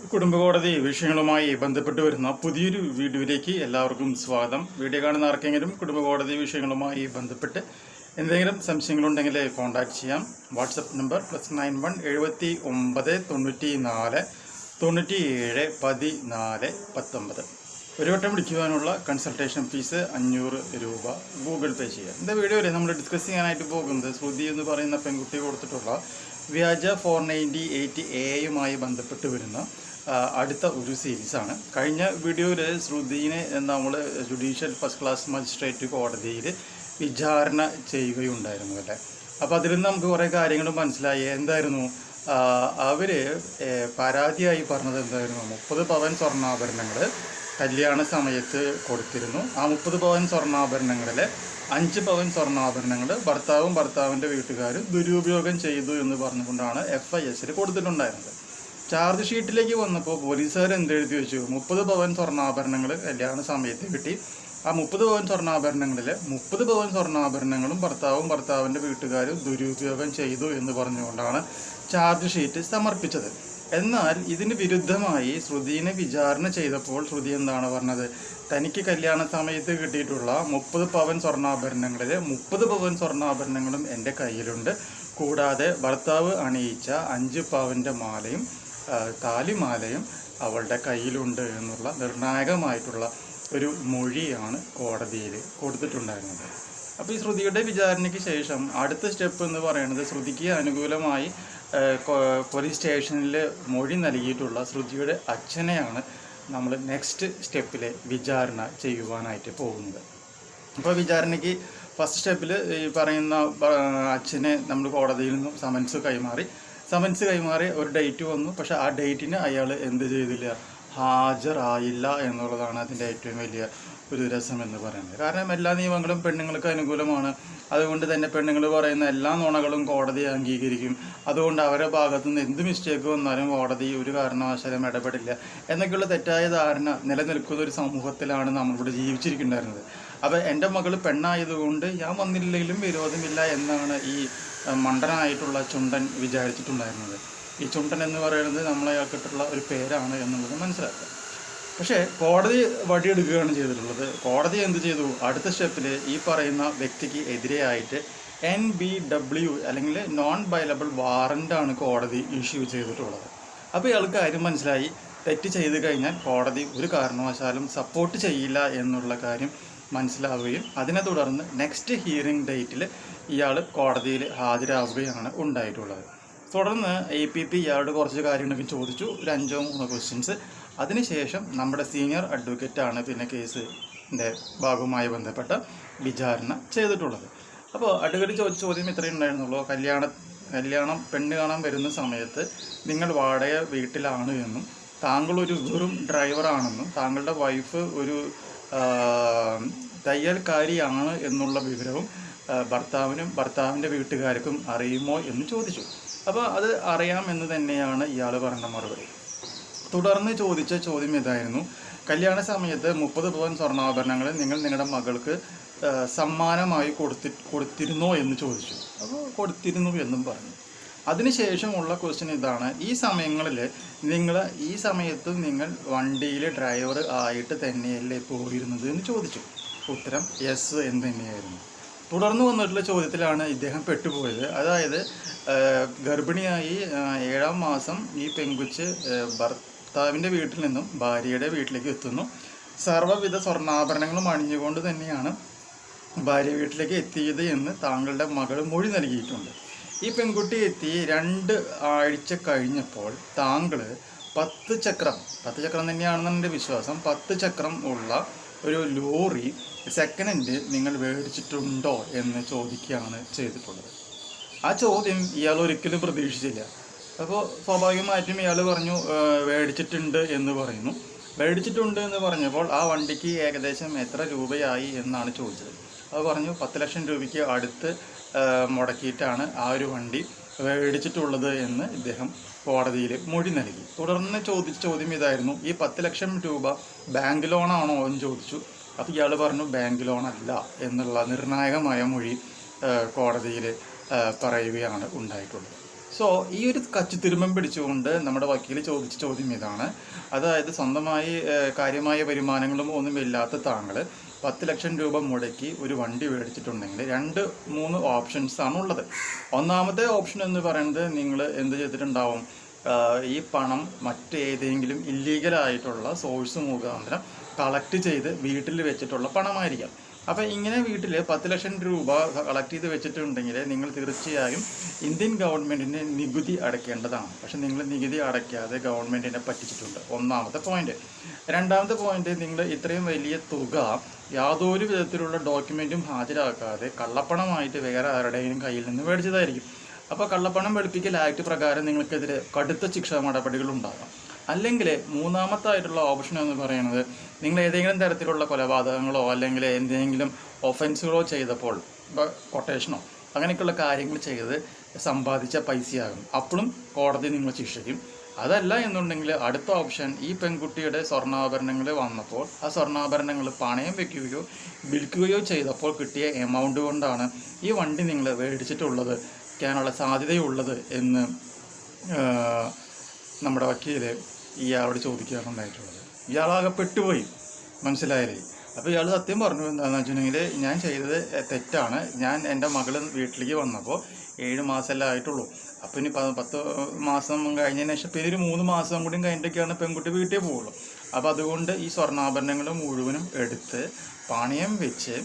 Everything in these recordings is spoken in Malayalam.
കുടുംബകോടതി വിഷയങ്ങളുമായി ബന്ധപ്പെട്ട് വരുന്ന പുതിയൊരു വീഡിയോയിലേക്ക് എല്ലാവർക്കും സ്വാഗതം. വീഡിയോ കാണുന്ന ആർക്കെങ്കിലും കുടുംബകോടതി വിഷയങ്ങളുമായി ബന്ധപ്പെട്ട് എന്തെങ്കിലും സംശയങ്ങളുണ്ടെങ്കിൽ കോൺടാക്ട് ചെയ്യാം. WhatsApp number +91 79 94 97 14 19. ഒരു വട്ടം വിളിക്കുവാനുള്ള കൺസൾട്ടേഷൻ ഫീസ് 500 രൂപ ഗൂഗിൾ പേ ചെയ്യാം. இந்த വീഡിയോയിൽ നമ്മൾ ഡിസ്കസ് ചെയ്യാനായിട്ട് പോകുന്നത് ശ്രുതി എന്ന് പറയുന്ന പെൺകുട്ടി കൊടുത്തിട്ടുള്ള വ്യാജ 498A ബന്ധപ്പെട്ട് വരുന്ന അടുത്ത ഒരു സീരീസാണ്. കഴിഞ്ഞ വീഡിയോയിൽ ശ്രുതിനെ നമ്മൾ ജുഡീഷ്യൽ ഫസ്റ്റ് ക്ലാസ് മജിസ്ട്രേറ്റ് കോടതിയിൽ വിചാരണ ചെയ്യുകയുണ്ടായിരുന്നു അല്ലേ. അപ്പോൾ അതിൽ നിന്ന് നമുക്ക് കുറേ കാര്യങ്ങൾ മനസ്സിലായി. എന്തായിരുന്നു അവർ പരാതിയായി പറഞ്ഞത്? എന്തായിരുന്നു? 30 പവൻ സ്വർണ്ണാഭരണങ്ങൾ കല്യാണ സമയത്ത് കൊടുത്തിരുന്നു. ആ 30 പവൻ സ്വർണ്ണാഭരണങ്ങളിൽ 5 പവൻ സ്വർണ്ണാഭരണങ്ങൾ ഭർത്താവിൻ്റെ വീട്ടുകാരും ദുരുപയോഗം ചെയ്തു എന്ന് പറഞ്ഞുകൊണ്ടാണ് FIS കൊടുത്തിട്ടുണ്ടായിരുന്നത്. ചാർജ് ഷീറ്റിലേക്ക് വന്നപ്പോൾ പോലീസുകാർ എന്തെഴുതി വെച്ചു? 30 പവൻ സ്വർണ്ണാഭരണങ്ങൾ കല്യാണ സമയത്ത് കിട്ടി. ആ 30 പവൻ സ്വർണ്ണാഭരണങ്ങളിൽ 30 പവൻ സ്വർണ്ണാഭരണങ്ങളും ഭർത്താവിൻ്റെ വീട്ടുകാരും ദുരുപയോഗം ചെയ്തു എന്ന് പറഞ്ഞുകൊണ്ടാണ് ചാർജ് ഷീറ്റ് സമർപ്പിച്ചത്. എന്നാൽ ഇതിന് വിരുദ്ധമായി ശ്രുതിനെ വിചാരണ ചെയ്തപ്പോൾ ശ്രുതി എന്താണ് പറഞ്ഞത്? തനിക്ക് കല്യാണ സമയത്ത് കിട്ടിയിട്ടുള്ള 30 പവൻ സ്വർണ്ണാഭരണങ്ങളിൽ 30 പവൻ സ്വർണ്ണാഭരണങ്ങളും എൻ്റെ കയ്യിലുണ്ട്. കൂടാതെ ഭർത്താവ് അണിയിച്ച 5 പവൻ്റെ മാലയും താലിമാലയും അവളുടെ കയ്യിലുണ്ട് എന്നുള്ള നിർണായകമായിട്ടുള്ള ഒരു മൊഴിയാണ് കോടതിയിൽ കൊടുത്തിട്ടുണ്ടായിരുന്നത്. അപ്പോൾ ഈ ശ്രുതിയുടെ വിചാരണയ്ക്ക് ശേഷം അടുത്ത സ്റ്റെപ്പ് എന്ന് പറയുന്നത്, ശ്രുതിക്ക് അനുകൂലമായി പോലീസ് സ്റ്റേഷനിൽ മൊഴി നൽകിയിട്ടുള്ള ശ്രുതിയുടെ അച്ഛനെയാണ് നമ്മൾ നെക്സ്റ്റ് സ്റ്റെപ്പിൽ വിചാരണ ചെയ്യുവാനായിട്ട് പോകുന്നത്. അപ്പോൾ വിചാരണയ്ക്ക് ഫസ്റ്റ് സ്റ്റെപ്പിൽ ഈ പറയുന്ന അച്ഛനെ നമ്മൾ കോടതിയിൽ നിന്നും സമൻസ് കൈമാറി ഒരു ഡേറ്റ് വന്നു. പക്ഷെ ആ ഡേറ്റിന് അയാൾ എന്ത് ചെയ്തില്ല? ഹാജരായില്ല എന്നുള്ളതാണ് അതിൻ്റെ ഏറ്റവും വലിയ ഒരു രസം എന്ന് പറയുന്നത്. കാരണം എല്ലാ നിയമങ്ങളും പെണ്ണുങ്ങൾക്ക് അനുകൂലമാണ്. അതുകൊണ്ട് തന്നെ പെണ്ണുങ്ങൾ പറയുന്ന എല്ലാ നുണകളും കോടതി അംഗീകരിക്കും. അതുകൊണ്ട് അവരുടെ ഭാഗത്തു നിന്ന് എന്ത് മിസ്റ്റേക്ക് വന്നാലും കോടതി ഒരു കാരണവശാലും ഇടപെടില്ല എന്നൊക്കെയുള്ള തെറ്റായ ധാരണ നിലനിൽക്കുന്ന ഒരു സമൂഹത്തിലാണ് നമ്മളിവിടെ ജീവിച്ചിരിക്കുന്നുണ്ടായിരുന്നത്. അപ്പോൾ എൻ്റെ മകൾ പെണ്ണായതുകൊണ്ട് ഞാൻ വന്നില്ലെങ്കിലും വിരോധമില്ല എന്നാണ് ഈ മണ്ടനായിട്ടുള്ള ചുണ്ടൻ വിചാരിച്ചിട്ടുണ്ടായിരുന്നത്. ഈ ചുണ്ടൻ എന്ന് പറയുന്നത് നമ്മളയാൾക്കിട്ടുള്ള ഒരു പേരാണ് എന്നുള്ളത് മനസ്സിലാക്കുക. പക്ഷേ കോടതി വടിയെടുക്കുകയാണ് ചെയ്തിട്ടുള്ളത്. കോടതി എന്ത് ചെയ്തു? അടുത്ത സ്റ്റെപ്പിൽ ഈ പറയുന്ന വ്യക്തിക്ക് എതിരെയായിട്ട് NBW അല്ലെങ്കിൽ നോൺ ബൈലബിൾ വാറൻ്റാണ് കോടതി ഇഷ്യൂ ചെയ്തിട്ടുള്ളത്. അപ്പോൾ ഇയാൾക്ക് കാര്യം മനസ്സിലായി. തെറ്റ് ചെയ്ത് കഴിഞ്ഞാൽ കോടതി ഒരു കാരണവശാലും സപ്പോർട്ട് ചെയ്യില്ല എന്നുള്ള കാര്യം മനസ്സിലാവുകയും അതിനെ തുടർന്ന് നെക്സ്റ്റ് ഹിയറിംഗ് ഡേറ്റിൽ ഇയാൾ കോടതിയിൽ ഹാജരാവുകയാണ് ഉണ്ടായിട്ടുള്ളത്. തുടർന്ന് APP ഇയാളുടെ കുറച്ച് കാര്യങ്ങളൊക്കെ ചോദിച്ചു, 2-3 ക്വസ്റ്റ്യൻസ്. അതിനുശേഷം നമ്മുടെ സീനിയർ അഡ്വക്കേറ്റാണ് പിന്നെ കേസിൻ്റെ ഭാഗവുമായി ബന്ധപ്പെട്ട വിചാരണ ചെയ്തിട്ടുള്ളത്. അപ്പോൾ അഡ്വക്കേറ്റ് ചോദിച്ച ചോദ്യം ഇത്രയും ഉണ്ടായിരുന്നുള്ളൂ. കല്യാണം പെണ്ണ് കാണാൻ വരുന്ന സമയത്ത് നിങ്ങൾ വാടക വീട്ടിലാണ് എന്നും താങ്കളൊരു വെറും ഡ്രൈവറാണെന്നും താങ്കളുടെ വൈഫ് ഒരു തയ്യൽക്കാരിയാണ് എന്നുള്ള വിവരവും ഭർത്താവിൻ്റെ വീട്ടുകാർക്കും അറിയുമോ എന്ന് ചോദിച്ചു. അപ്പോൾ അത് അറിയാമെന്ന് തന്നെയാണ് ഇയാൾ പറഞ്ഞ മറുപടി. തുടർന്ന് ചോദിച്ച ചോദ്യം ഇതായിരുന്നു: കല്യാണ സമയത്ത് 30 പവൻ സ്വർണ്ണാഭരണങ്ങൾ നിങ്ങൾ നിങ്ങളുടെ മകൾക്ക് സമ്മാനമായി കൊടുത്തിരുന്നോ എന്ന് ചോദിച്ചു. അപ്പോൾ കൊടുത്തിരുന്നു എന്നും പറഞ്ഞു. അതിനുശേഷമുള്ള ക്വസ്റ്റ്യൻ ഇതാണ്: ഈ സമയത്തും നിങ്ങൾ വണ്ടിയിൽ ഡ്രൈവർ ആയിട്ട് തന്നെയല്ലേ പോയിരുന്നത് എന്ന് ചോദിച്ചു. ഉത്തരം യെസ് എന്ന് തന്നെയായിരുന്നു. തുടർന്ന് വന്നിട്ടുള്ള ചോദ്യത്തിലാണ് ഇദ്ദേഹം പെട്ടുപോയത്. അതായത് ഗർഭിണിയായി 7-ാം മാസം ഈ പെൺകുച്ച് ഭർത്താവിൻ്റെ വീട്ടിൽ നിന്നും ഭാര്യയുടെ വീട്ടിലേക്ക് എത്തുന്നു. സർവ്വവിധ സ്വർണ്ണാഭരണങ്ങളും അണിഞ്ഞുകൊണ്ട് തന്നെയാണ് ഭാര്യ വീട്ടിലേക്ക് എത്തിയത് എന്ന് താങ്കളുടെ മകൾ മൊഴി നൽകിയിട്ടുണ്ട്. ഈ പെൺകുട്ടി എത്തി 2 ആഴ്ച കഴിഞ്ഞപ്പോൾ താങ്കൾ 10 ചക്രം തന്നെയാണെന്നാണ് എൻ്റെ വിശ്വാസം, 10 ചക്രം ഉള്ള ഒരു ലോറി സെക്കൻഡ് ഹാൻഡ് നിങ്ങൾ മേടിച്ചിട്ടുണ്ടോ എന്ന് ചോദിക്കുകയാണ് ചെയ്തിട്ടുള്ളത്. ആ ചോദ്യം ഇയാൾ ഒരിക്കലും പ്രതീക്ഷിച്ചില്ല. അപ്പോൾ സ്വാഭാവികമായിട്ടും ഇയാൾ പറഞ്ഞു മേടിച്ചിട്ടുണ്ട് എന്ന് പറയുന്നു. മേടിച്ചിട്ടുണ്ട് എന്ന് പറഞ്ഞപ്പോൾ ആ വണ്ടിക്ക് ഏകദേശം എത്ര രൂപയായി എന്നാണ് ചോദിച്ചത്. അത് പറഞ്ഞു 10 ലക്ഷം രൂപയ്ക്ക് അടുത്ത് മുടക്കിയിട്ടാണ് ആ ഒരു വണ്ടി മേടിച്ചിട്ടുള്ളത് എന്ന് ഇദ്ദേഹം കോടതിയിൽ മൊഴി നൽകി. തുടർന്ന് ചോദിച്ച ചോദ്യം ഇതായിരുന്നു: ഈ 10 ലക്ഷം രൂപ ബാങ്ക് ലോണാണോ എന്ന് ചോദിച്ചു. അപ്പോൾ ഇയാൾ പറഞ്ഞു ബാങ്ക് ലോൺ അല്ല എന്നുള്ള നിർണായകമായ മൊഴി കോടതിയിൽ പറയുകയാണ് ഉണ്ടായിട്ടുള്ളത്. സോ ഈ ഒരു കച്ചിത്തുരുമ്പം പിടിച്ചുകൊണ്ട് നമ്മുടെ വക്കീൽ ചോദിച്ച ചോദ്യം ഇതാണ്. അതായത് സ്വന്തമായി കാര്യമായ വരുമാനങ്ങളും ഒന്നുമില്ലാത്ത താങ്കൾ 10 ലക്ഷം രൂപ മുടക്കി ഒരു വണ്ടി മേടിച്ചിട്ടുണ്ടെങ്കിൽ 2-3 ഓപ്ഷൻസ് ആണ് ഉള്ളത്. ഒന്നാമത്തെ ഓപ്ഷൻ എന്ന് പറയുന്നത്, നിങ്ങൾ എന്ത് ചെയ്തിട്ടുണ്ടാവും, ഈ പണം മറ്റേതെങ്കിലും ഇല്ലീഗലായിട്ടുള്ള സോഴ്സ് മുഖാന്തരം കളക്ട് ചെയ്ത് വീട്ടിൽ വെച്ചിട്ടുള്ള പണമായിരിക്കാം. അപ്പോൾ ഇങ്ങനെ വീട്ടിൽ 10 ലക്ഷം രൂപ കളക്ട് ചെയ്ത് വെച്ചിട്ടുണ്ടെങ്കിൽ നിങ്ങൾ തീർച്ചയായും ഇന്ത്യൻ ഗവൺമെൻറ്റിന് നികുതി അടയ്ക്കേണ്ടതാണ്. പക്ഷെ നിങ്ങൾ നികുതി അടയ്ക്കാതെ ഗവൺമെൻറ്റിനെ പറ്റിച്ചിട്ടുണ്ട്, ഒന്നാമത്തെ പോയിന്റ്. രണ്ടാമത്തെ പോയിന്റ്, നിങ്ങൾ ഇത്രയും വലിയ തുക യാതൊരു വിധത്തിലുള്ള ഡോക്യുമെൻറ്റും ഹാജരാക്കാതെ കള്ളപ്പണമായിട്ട് വേറെ ആരുടെയും കയ്യിൽ നിന്ന് മേടിച്ചതായിരിക്കും. അപ്പോൾ കള്ളപ്പണം വെളുപ്പിക്കൽ ആക്ട് പ്രകാരം നിങ്ങൾക്കെതിരെ കടുത്ത ശിക്ഷാ നടപടികൾ ഉണ്ടാകാം. അല്ലെങ്കിൽ മൂന്നാമത്തായിട്ടുള്ള ഓപ്ഷൻ എന്ന് പറയുന്നത്, നിങ്ങൾ ഏതെങ്കിലും തരത്തിലുള്ള കൊലപാതകങ്ങളോ അല്ലെങ്കിൽ എന്തെങ്കിലും ഒഫൻസുകളോ ചെയ്തപ്പോൾ, കൊട്ടേഷനോ അങ്ങനെയൊക്കെയുള്ള കാര്യങ്ങൾ ചെയ്ത് സമ്പാദിച്ച പൈസയാകും. അപ്പോഴും കോടതി നിങ്ങൾ ശിക്ഷിക്കും. അതല്ല എന്നുണ്ടെങ്കിൽ അടുത്ത ഓപ്ഷൻ, ഈ പെൺകുട്ടിയുടെ സ്വർണ്ണാഭരണങ്ങൾ വന്നപ്പോൾ ആ സ്വർണ്ണാഭരണങ്ങൾ പണയം വയ്ക്കുകയോ വിൽക്കുകയോ ചെയ്തപ്പോൾ കിട്ടിയ എമൗണ്ട് കൊണ്ടാണ് ഈ വണ്ടി നിങ്ങൾ മേടിച്ചിട്ടുള്ളത് ക്കാനുള്ള സാധ്യതയുള്ളത് എന്ന് നമ്മുടെ വക്കീൽ ഇയാളോട് ചോദിക്കുകയാണ് ഉണ്ടായിട്ടുള്ളത്. ഇയാളാകെ പെട്ടുപോയി, മനസ്സിലായില്ലേ? അപ്പോൾ ഇയാൾ സത്യം പറഞ്ഞു. എന്താണെന്ന് വെച്ചിട്ടുണ്ടെങ്കിൽ, ഞാൻ ചെയ്തത് തെറ്റാണ്. ഞാൻ എൻ്റെ മകൾ വീട്ടിലേക്ക് വന്നപ്പോൾ 7 മാസമല്ലേ ആയിട്ടുള്ളൂ. അപ്പോൾ ഇനി 10 മാസം കഴിഞ്ഞതിന് ശേഷം പിന്നെ ഒരു 3 മാസം കൂടി കഴിഞ്ഞിട്ടൊക്കെയാണ് പെൺകുട്ടി വീട്ടിൽ പോവുള്ളൂ. അപ്പോൾ അതുകൊണ്ട് ഈ സ്വർണ്ണാഭരണങ്ങൾ മുഴുവനും എടുത്ത് പണയം വെച്ച്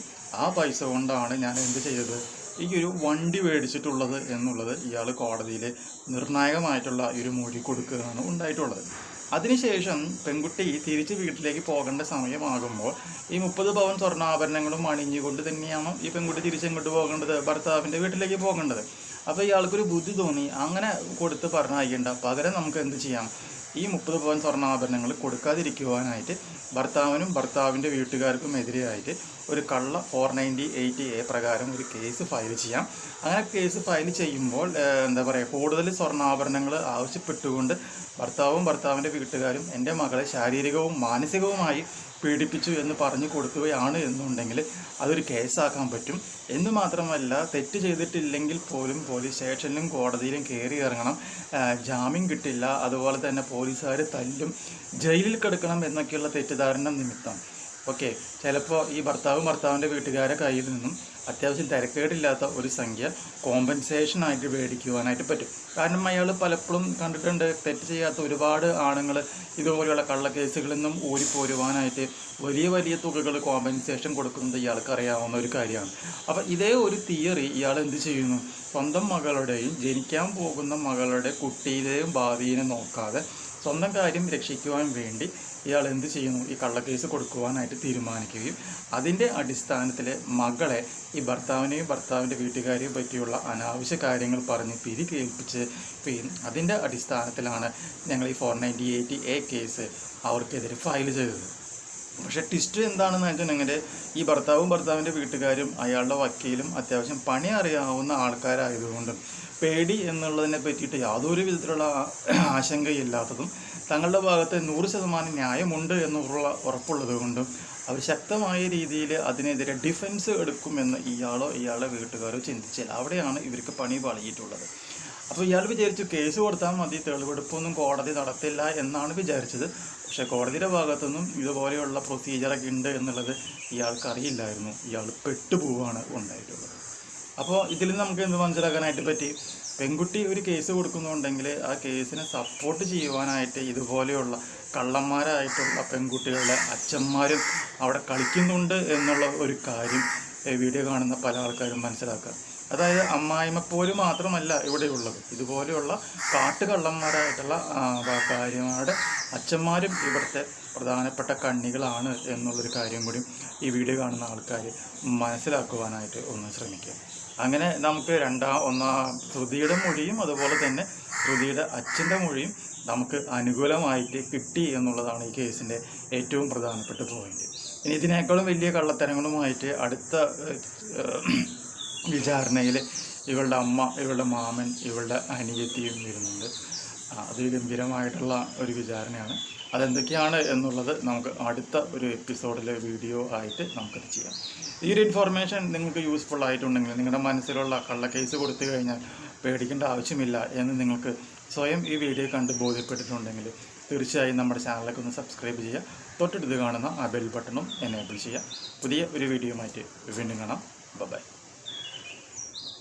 ആ പൈസ കൊണ്ടാണ് ഞാൻ എന്ത് ചെയ്തത്, ഈ ഒരു വണ്ടി മേടിച്ചിട്ടുള്ളത് എന്നുള്ളത് ഇയാൾ കോടതിയിൽ നിർണായകമായിട്ടുള്ള ഒരു മൊഴി കൊടുക്കുകയാണ് ഉണ്ടായിട്ടുള്ളത്. അതിനുശേഷം പെൺകുട്ടി തിരിച്ച് വീട്ടിലേക്ക് പോകേണ്ട സമയമാകുമ്പോൾ ഈ 30 പവൻ സ്വർണ്ണാഭരണങ്ങളും അണിഞ്ഞുകൊണ്ട് തന്നെയാണ് ഈ പെൺകുട്ടി തിരിച്ചെങ്ങോട്ട് പോകേണ്ടത്, ഭർത്താവിൻ്റെ വീട്ടിലേക്ക് പോകേണ്ടത്. അപ്പോൾ ഇയാൾക്കൊരു ബുദ്ധി തോന്നി, അങ്ങനെ കൊടുത്ത് പറഞ്ഞയക്കേണ്ട, പകരം നമുക്ക് എന്ത് ചെയ്യാം, ഈ 30 പവൻ സ്വർണ്ണാഭരണങ്ങൾ കൊടുക്കാതിരിക്കുവാനായിട്ട് ഭർത്താവിനും ഭർത്താവിൻ്റെ വീട്ടുകാർക്കും എതിരെയായിട്ട് ഒരു കള്ള 498A പ്രകാരം ഒരു കേസ് ഫയൽ ചെയ്യാം. അങ്ങനെ കേസ് ഫയൽ ചെയ്യുമ്പോൾ എന്താ പറയുക, കൂടുതൽ സ്വർണ്ണാഭരണങ്ങൾ ആവശ്യപ്പെട്ടുകൊണ്ട് ഭർത്താവിൻ്റെ വീട്ടുകാരും എൻ്റെ മകളെ ശാരീരികവും മാനസികവുമായി പീഡിപ്പിച്ചു എന്ന് പറഞ്ഞു കൊടുക്കുകയാണ് എന്നുണ്ടെങ്കിൽ അതൊരു കേസാക്കാൻ പറ്റും. എന്ന് മാത്രമല്ല, തെറ്റ് ചെയ്തിട്ടില്ലെങ്കിൽ പോലും പോലീസ് സ്റ്റേഷനിലും കോടതിയിലും കയറി ഇറങ്ങണം, ജാമ്യം കിട്ടില്ല, അതുപോലെ തന്നെ പോലീസുകാർ തല്ലും, ജയിലിൽ കിടക്കണം എന്നൊക്കെയുള്ള തെറ്റിദ്ധാരണ നിമിത്തം ഓക്കെ ചിലപ്പോൾ ഈ ഭർത്താവിൻ്റെ വീട്ടുകാരുടെ കയ്യിൽ നിന്നും അത്യാവശ്യം തിരക്കേടില്ലാത്ത ഒരു സംഖ്യ കോമ്പൻസേഷനായിട്ട് മേടിക്കുവാനായിട്ട് പറ്റും. കാരണം അയാൾ പലപ്പോഴും കണ്ടിട്ടുണ്ട്, തെറ്റ് ചെയ്യാത്ത ഒരുപാട് ആണുങ്ങൾ ഇതുപോലെയുള്ള കള്ളക്കേസുകളിൽ നിന്നും ഊരിപ്പോരുവാനായിട്ട് വലിയ വലിയ തുകകൾ കോമ്പൻസേഷൻ കൊടുക്കുന്നത് ഇയാൾക്ക് അറിയാവുന്ന ഒരു കാര്യമാണ്. അപ്പോൾ ഇതേ ഒരു തിയറി ഇയാൾ എന്ത് ചെയ്യുന്നു, സ്വന്തം മകളുടെയും ജനിക്കാൻ പോകുന്ന മകളുടെ കുട്ടിയുടെയും ഭാവിയെ നോക്കാതെ സ്വന്തം കാര്യം രക്ഷിക്കുവാൻ വേണ്ടി ഇയാൾ എന്ത് ചെയ്യുന്നു, ഈ കള്ളക്കേസ് കൊടുക്കുവാനായിട്ട് തീരുമാനിക്കുകയും അതിൻ്റെ അടിസ്ഥാനത്തിൽ മകളെ ഈ ഭർത്താവിൻ്റെ വീട്ടുകാരെയും പറ്റിയുള്ള അനാവശ്യ കാര്യങ്ങൾ പറഞ്ഞ് പിരികേൽപ്പിച്ച് അതിൻ്റെ അടിസ്ഥാനത്തിലാണ് ഞങ്ങൾ ഈ 498A കേസ് അവർക്കെതിരെ ഫയൽ ചെയ്തത്. പക്ഷേ ട്വിസ്റ്റ് എന്താണെന്ന് വെച്ചിട്ടുണ്ടെങ്കിൽ, ഈ ഭർത്താവിൻ്റെ വീട്ടുകാരും അയാളുടെ വക്കീലും അത്യാവശ്യം പണി അറിയാവുന്ന ആൾക്കാരായതുകൊണ്ടും പേടി എന്നുള്ളതിനെ പറ്റിയിട്ട് യാതൊരു വിധത്തിലുള്ള ആശങ്കയില്ലാത്തതും തങ്ങളുടെ ഭാഗത്ത് 100% ന്യായമുണ്ട് എന്നുള്ള ഉറപ്പുള്ളത് കൊണ്ടും അവർ ശക്തമായ രീതിയിൽ അതിനെതിരെ ഡിഫൻസ് എടുക്കുമെന്ന് ഇയാളുടെ വീട്ടുകാരോ ചിന്തിച്ചാൽ അവിടെയാണ് ഇവർക്ക് പണി പാളിയിട്ടുള്ളത്. അപ്പോൾ ഇയാൾ വിചാരിച്ചു കേസ് കൊടുത്താൽ മതി, തെളിവെടുപ്പൊന്നും കോടതി നടത്തില്ല എന്നാണ് വിചാരിച്ചത്. പക്ഷേ കോടതിയുടെ ഭാഗത്തുനിന്നും ഇതുപോലെയുള്ള പ്രൊസീജിയറൊക്കെ ഉണ്ട് എന്നുള്ളത് ഇയാൾക്ക് അറിയില്ലായിരുന്നു. ഇയാൾ പെട്ടുപോവാണ് ഉണ്ടായിട്ടുള്ളത്. അപ്പോൾ ഇതിൽ നമുക്ക് എന്ത് മനസ്സിലാക്കാനായിട്ട് പറ്റി, പെൺകുട്ടി ഒരു കേസ് കൊടുക്കുന്നുണ്ടെങ്കിൽ ആ കേസിനെ സപ്പോർട്ട് ചെയ്യുവാനായിട്ട് ഇതുപോലെയുള്ള കള്ളന്മാരായിട്ടുള്ള പെൺകുട്ടികളുടെ അച്ഛന്മാരും അവിടെ കളിക്കുന്നുണ്ട് എന്നുള്ള ഒരു കാര്യം വീഡിയോ കാണുന്ന പല ആൾക്കാരും മനസ്സിലാക്കുക. അതായത് അമ്മായിമ്മപ്പോലും മാത്രമല്ല ഇവിടെയുള്ളത്, ഇതുപോലെയുള്ള കാട്ടുകള്ളന്മാരായിട്ടുള്ള ഭാര്യമാരുടെ അച്ഛന്മാരും ഇവിടുത്തെ പ്രധാനപ്പെട്ട കണ്ണികളാണ് എന്നുള്ളൊരു കാര്യം കൂടി ഈ വീഡിയോ കാണുന്ന ആൾക്കാർ മനസ്സിലാക്കുവാനായിട്ട് ഒന്ന് ശ്രമിക്കുക. അങ്ങനെ നമുക്ക് ശ്രുതിയുടെ മൊഴിയും അതുപോലെ തന്നെ ശ്രുതിയുടെ അച്ഛൻ്റെ മൊഴിയും നമുക്ക് അനുകൂലമായിട്ട് കിട്ടി എന്നുള്ളതാണ് ഈ കേസിൻ്റെ ഏറ്റവും പ്രധാനപ്പെട്ട പോയിന്റ്. ഇനി ഇതിനേക്കാളും വലിയ കള്ളത്തരങ്ങളുമായിട്ട് അടുത്ത വിചാരണയിൽ ഇവളുടെ അമ്മ, ഇവളുടെ മാമൻ, ഇവളുടെ അനിയത്തിയും വരുന്നുണ്ട്. അത് ഗംഭീരമായിട്ടുള്ള ഒരു വിചാരണയാണ്. അതെന്തൊക്കെയാണ് എന്നുള്ളത് നമുക്ക് അടുത്ത ഒരു എപ്പിസോഡിലെ വീഡിയോ ആയിട്ട് നമുക്കത് ചെയ്യാം. ഈ ഒരു ഇൻഫോർമേഷൻ നിങ്ങൾക്ക് യൂസ്ഫുൾ ആയിട്ടുണ്ടെങ്കിൽ, നിങ്ങളുടെ മനസ്സിലുള്ള കള്ളക്കേസ് കൊടുത്തു കഴിഞ്ഞാൽ പേടിക്കേണ്ട ആവശ്യമില്ല എന്ന് നിങ്ങൾക്ക് സ്വയം ഈ വീഡിയോ കണ്ട് ബോധ്യപ്പെട്ടിട്ടുണ്ടെങ്കിൽ തീർച്ചയായും നമ്മുടെ ചാനലിലേക്ക് ഒന്ന് സബ്സ്ക്രൈബ് ചെയ്യുക. തൊട്ടടുത്ത് കാണുന്ന ആ ബെൽ ബട്ടണും എനേബിൾ ചെയ്യുക. പുതിയ ഒരു വീഡിയോയുമായിട്ട് വീണ്ടും കാണാം. ബൈ.